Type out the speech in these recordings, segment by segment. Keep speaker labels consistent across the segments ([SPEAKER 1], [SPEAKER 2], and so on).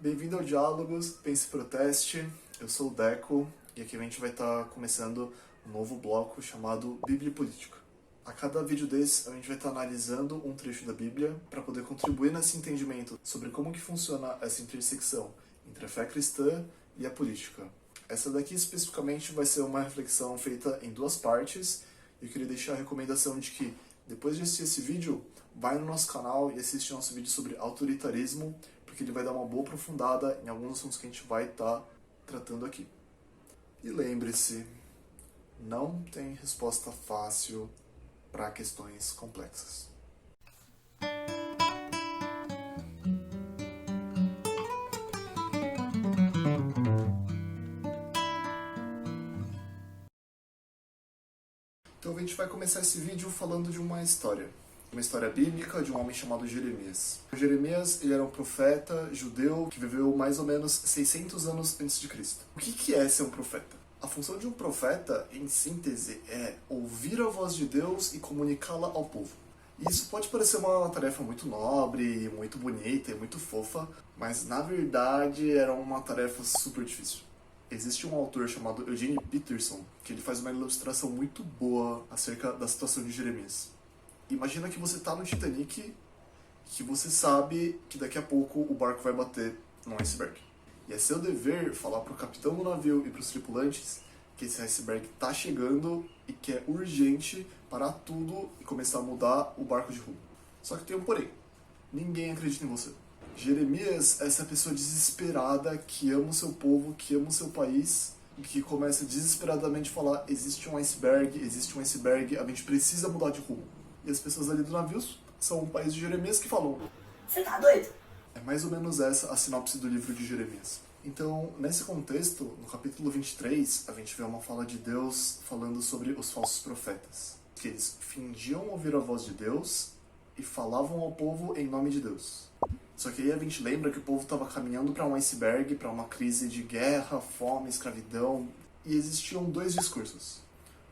[SPEAKER 1] Bem-vindo ao Diálogos, Pense e Proteste. Eu sou o Deco e aqui a gente vai estar começando um novo bloco chamado Bíblia e Política. A cada vídeo desse, a gente vai estar analisando um trecho da Bíblia para poder contribuir nesse entendimento sobre como que funciona essa intersecção entre a fé cristã e a política. Essa daqui especificamente vai ser uma reflexão feita em duas partes e eu queria deixar a recomendação de que depois de assistir esse vídeo, vai no nosso canal e assiste nosso vídeo sobre autoritarismo, porque ele vai dar uma boa aprofundada em alguns assuntos que a gente vai estar tratando aqui. E lembre-se, não tem resposta fácil para questões complexas. Então a gente vai começar esse vídeo falando de uma história bíblica de um homem chamado Jeremias. Jeremias, ele era um profeta judeu que viveu mais ou menos 600 anos antes de Cristo. O que é ser um profeta? A função de um profeta, em síntese, é ouvir a voz de Deus e comunicá-la ao povo. E isso pode parecer uma tarefa muito nobre, muito bonita e muito fofa, mas na verdade era uma tarefa super difícil. Existe um autor chamado Eugene Peterson que ele faz uma ilustração muito boa acerca da situação de Jeremias. Imagina que você está no Titanic e que você sabe que daqui a pouco o barco vai bater num iceberg. E é seu dever falar para o capitão do navio e para os tripulantes que esse iceberg está chegando e que é urgente parar tudo e começar a mudar o barco de rumo. Só que tem um porém. Ninguém acredita em você. Jeremias é essa pessoa desesperada que ama o seu povo, que ama o seu país e que começa desesperadamente a falar: existe um iceberg, a gente precisa mudar de rumo. E as pessoas ali do navio são o país de Jeremias que falam:
[SPEAKER 2] você tá doido?
[SPEAKER 1] É mais ou menos essa a sinopse do livro de Jeremias. Então, nesse contexto, no capítulo 23, a gente vê uma fala de Deus falando sobre os falsos profetas. Que eles fingiam ouvir a voz de Deus e falavam ao povo em nome de Deus. Só que aí a gente lembra que o povo estava caminhando para um iceberg, para uma crise de guerra, fome, escravidão. E existiam dois discursos.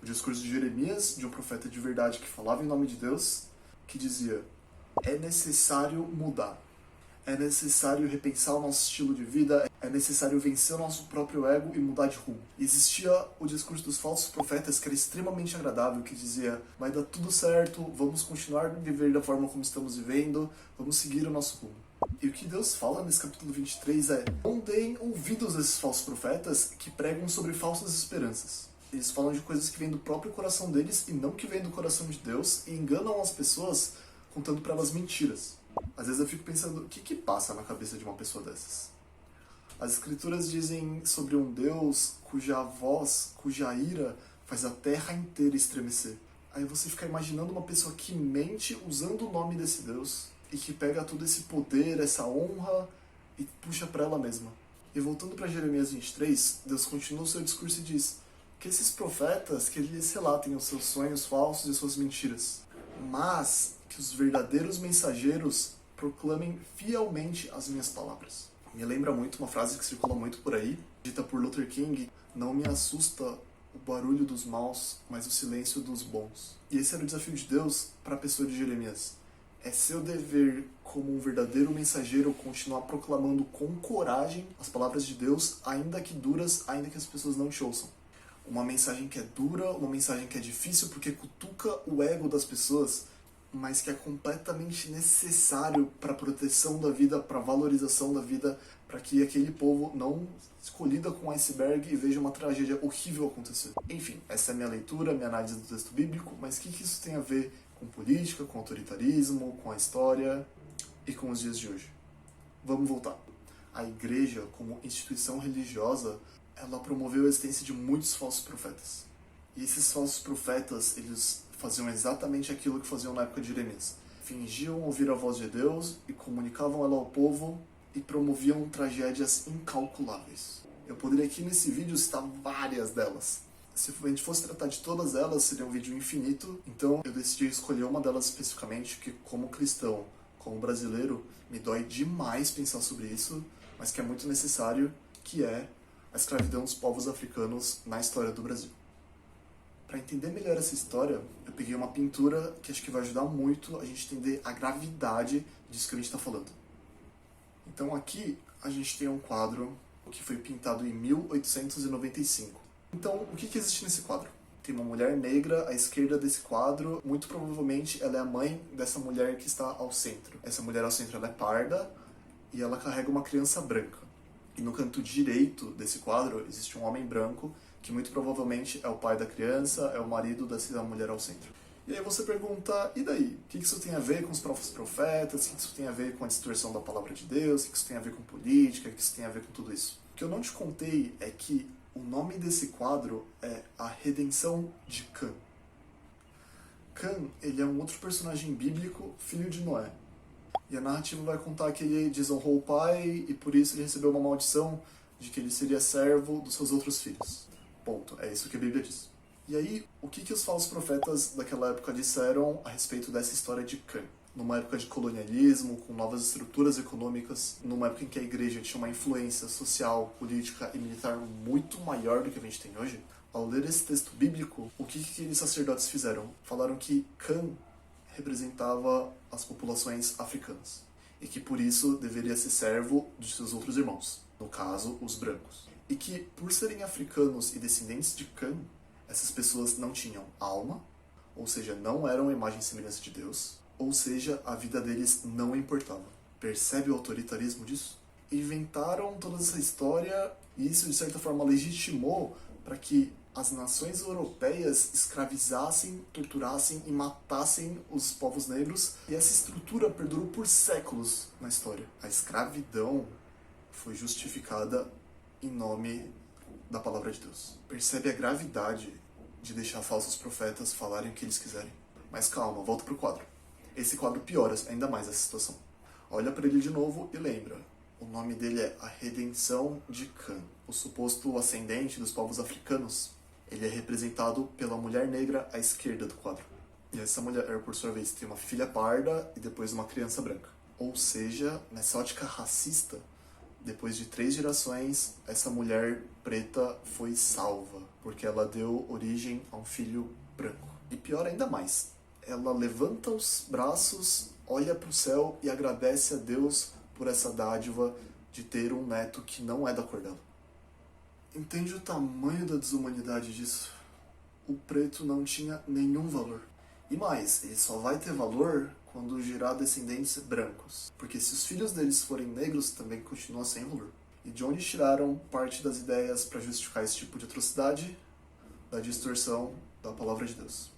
[SPEAKER 1] O discurso de Jeremias, de um profeta de verdade que falava em nome de Deus, que dizia: é necessário mudar. É necessário repensar o nosso estilo de vida, é necessário vencer o nosso próprio ego e mudar de rumo. E existia o discurso dos falsos profetas, que era extremamente agradável, que dizia: vai dar tudo certo, vamos continuar a viver da forma como estamos vivendo, vamos seguir o nosso rumo. E o que Deus fala nesse capítulo 23 é: não deem ouvidos a esses falsos profetas que pregam sobre falsas esperanças. Eles falam de coisas que vêm do próprio coração deles e não que vêm do coração de Deus, e enganam as pessoas contando para elas mentiras. Às vezes eu fico pensando, o que passa na cabeça de uma pessoa dessas? As escrituras dizem sobre um Deus cuja voz, cuja ira faz a terra inteira estremecer. Aí você fica imaginando uma pessoa que mente usando o nome desse Deus e que pega todo esse poder, essa honra e puxa para ela mesma. E voltando para Jeremias 23, Deus continua o seu discurso e diz que esses profetas, que eles relatem os seus sonhos falsos e suas mentiras, mas que os verdadeiros mensageiros proclamem fielmente as minhas palavras. Me lembra muito uma frase que circula muito por aí, dita por Luther King: não me assusta o barulho dos maus, mas o silêncio dos bons. E esse era o desafio de Deus para a pessoa de Jeremias. É seu dever, como um verdadeiro mensageiro, continuar proclamando com coragem as palavras de Deus, ainda que duras, ainda que as pessoas não te ouçam. Uma mensagem que é dura, uma mensagem que é difícil porque cutuca o ego das pessoas, mas que é completamente necessário para a proteção da vida, para a valorização da vida, para que aquele povo não se colida com um iceberg e veja uma tragédia horrível acontecer. Enfim, essa é a minha leitura, minha análise do texto bíblico, mas o que isso tem a ver com política, com autoritarismo, com a história e com os dias de hoje? Vamos voltar. A igreja, como instituição religiosa, ela promoveu a existência de muitos falsos profetas. E esses falsos profetas, eles faziam exatamente aquilo que faziam na época de Jeremias. Fingiam ouvir a voz de Deus e comunicavam ela ao povo e promoviam tragédias incalculáveis. Eu poderia aqui nesse vídeo citar várias delas. Se a gente fosse tratar de todas elas, seria um vídeo infinito. Então eu decidi escolher uma delas especificamente, que como cristão, como brasileiro, me dói demais pensar sobre isso, mas que é muito necessário, que é a escravidão dos povos africanos na história do Brasil. Para entender melhor essa história, eu peguei uma pintura que acho que vai ajudar muito a gente entender a gravidade disso que a gente está falando. Então aqui a gente tem um quadro que foi pintado em 1895. Então, o que existe nesse quadro? Tem uma mulher negra à esquerda desse quadro. Muito provavelmente ela é a mãe dessa mulher que está ao centro. Essa mulher ao centro ela é parda e ela carrega uma criança branca. E no canto direito desse quadro existe um homem branco que muito provavelmente é o pai da criança, é o marido dessa mulher ao centro. E aí você pergunta, e daí? O que isso tem a ver com os falsos profetas? O que isso tem a ver com a distorção da palavra de Deus? O que isso tem a ver com política? O que isso tem a ver com tudo isso? O que eu não te contei é que o nome desse quadro é A Redenção de Cã. Cã, ele é um outro personagem bíblico, filho de Noé. E a narrativa vai contar que ele desonrou o pai e por isso ele recebeu uma maldição de que ele seria servo dos seus outros filhos. Ponto. É isso que a Bíblia diz. E aí, o que os falsos profetas daquela época disseram a respeito dessa história de Cã? Numa época de colonialismo, com novas estruturas econômicas, numa época em que a igreja tinha uma influência social, política e militar muito maior do que a gente tem hoje, ao ler esse texto bíblico, o que aqueles sacerdotes fizeram? Falaram que Cã representava as populações africanas e que por isso deveria ser servo de seus outros irmãos, no caso, os brancos. E que, por serem africanos e descendentes de Cã, essas pessoas não tinham alma, ou seja, não eram a imagem e semelhança de Deus, ou seja, a vida deles não importava. Percebe o autoritarismo disso? Inventaram toda essa história e isso, de certa forma, legitimou para que as nações europeias escravizassem, torturassem e matassem os povos negros. E essa estrutura perdurou por séculos na história. A escravidão foi justificada em nome da palavra de Deus. Percebe a gravidade de deixar falsos profetas falarem o que eles quiserem. Mas calma, volta pro quadro. Esse quadro piora ainda mais essa situação. Olha para ele de novo e lembra. O nome dele é A Redenção de Cã. O suposto ascendente dos povos africanos. Ele é representado pela mulher negra à esquerda do quadro. E essa mulher, por sua vez, tem uma filha parda e depois uma criança branca. Ou seja, nessa ótica racista, depois de 3 gerações, essa mulher preta foi salva, porque ela deu origem a um filho branco. E pior ainda mais, ela levanta os braços, olha para o céu e agradece a Deus por essa dádiva de ter um neto que não é da cor dela. Entende o tamanho da desumanidade disso? O preto não tinha nenhum valor. E mais, ele só vai ter valor quando gerar descendentes brancos. Porque se os filhos deles forem negros, também continua sem valor. E de onde tiraram parte das ideias para justificar esse tipo de atrocidade? Da distorção da palavra de Deus.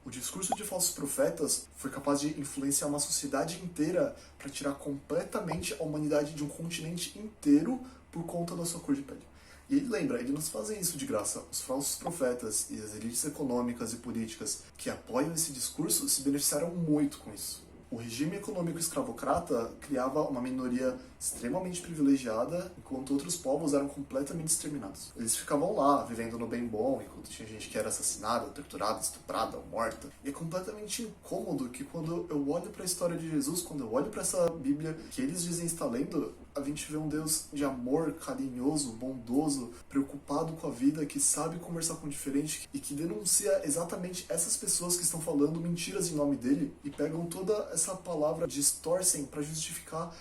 [SPEAKER 1] O discurso de falsos profetas foi capaz de influenciar uma sociedade inteira para tirar completamente a humanidade de um continente inteiro por conta da sua cor de pele. E ele lembra, eles não fazem isso de graça. Os falsos profetas e as elites econômicas e políticas que apoiam esse discurso se beneficiaram muito com isso. O regime econômico escravocrata criava uma minoria extremamente privilegiada, enquanto outros povos eram completamente exterminados. Eles ficavam lá, vivendo no bem bom, enquanto tinha gente que era assassinada, torturada, estuprada, morta. E é completamente incômodo que quando eu olho para a história de Jesus, quando eu olho para essa Bíblia que eles dizem estar lendo, a gente vê um Deus de amor, carinhoso, bondoso, preocupado com a vida, que sabe conversar com o diferente e que denuncia exatamente essas pessoas que estão falando mentiras em nome dele e pegam toda essa palavra, distorcem para justificar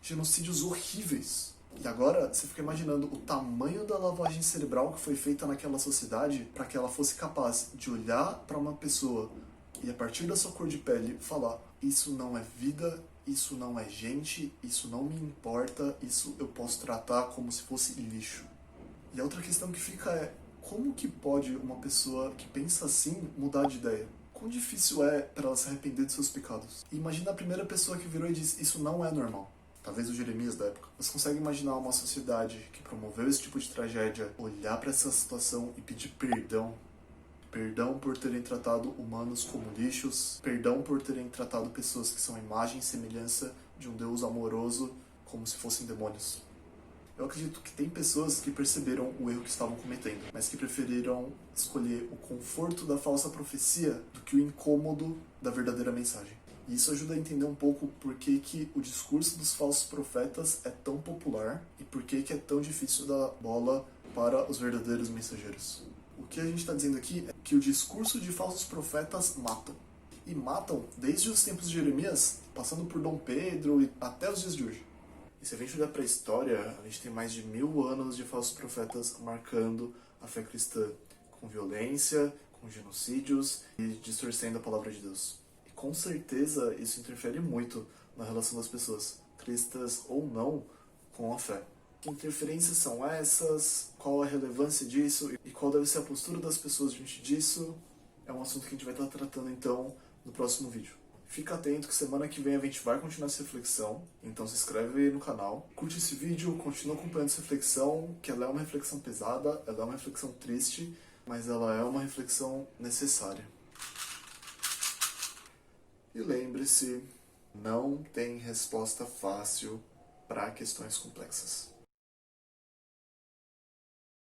[SPEAKER 1] genocídios horríveis. E agora você fica imaginando o tamanho da lavagem cerebral que foi feita naquela sociedade para que ela fosse capaz de olhar para uma pessoa e a partir da sua cor de pele falar: isso não é vida, isso não é gente, isso não me importa, isso eu posso tratar como se fosse lixo. E a outra questão que fica é: como que pode uma pessoa que pensa assim mudar de ideia? Quão difícil é para ela se arrepender de seus pecados? E imagina a primeira pessoa que virou e disse: isso não é normal. Talvez o Jeremias da época. Você consegue imaginar uma sociedade que promoveu esse tipo de tragédia, olhar para essa situação e pedir perdão? Perdão por terem tratado humanos como lixos, perdão por terem tratado pessoas que são imagem e semelhança de um Deus amoroso como se fossem demônios. Eu acredito que tem pessoas que perceberam o erro que estavam cometendo, mas que preferiram escolher o conforto da falsa profecia do que o incômodo da verdadeira mensagem. E isso ajuda a entender um pouco por que o discurso dos falsos profetas é tão popular e por que é tão difícil dar bola para os verdadeiros mensageiros. O que a gente está dizendo aqui é que o discurso de falsos profetas matam. E matam desde os tempos de Jeremias, passando por Dom Pedro e até os dias de hoje. E se a gente olhar para a história, a gente tem mais de 1000 anos de falsos profetas marcando a fé cristã, com violência, com genocídios e distorcendo a palavra de Deus. E com certeza isso interfere muito na relação das pessoas, cristãs ou não, com a fé. Que interferências são essas? Qual a relevância disso? E qual deve ser a postura das pessoas diante disso? É um assunto que a gente vai estar tratando então no próximo vídeo. Fica atento que semana que vem a gente vai continuar essa reflexão, então se inscreve no canal, curte esse vídeo, continua acompanhando essa reflexão, que ela é uma reflexão pesada, ela é uma reflexão triste, mas ela é uma reflexão necessária. E lembre-se, não tem resposta fácil para questões complexas.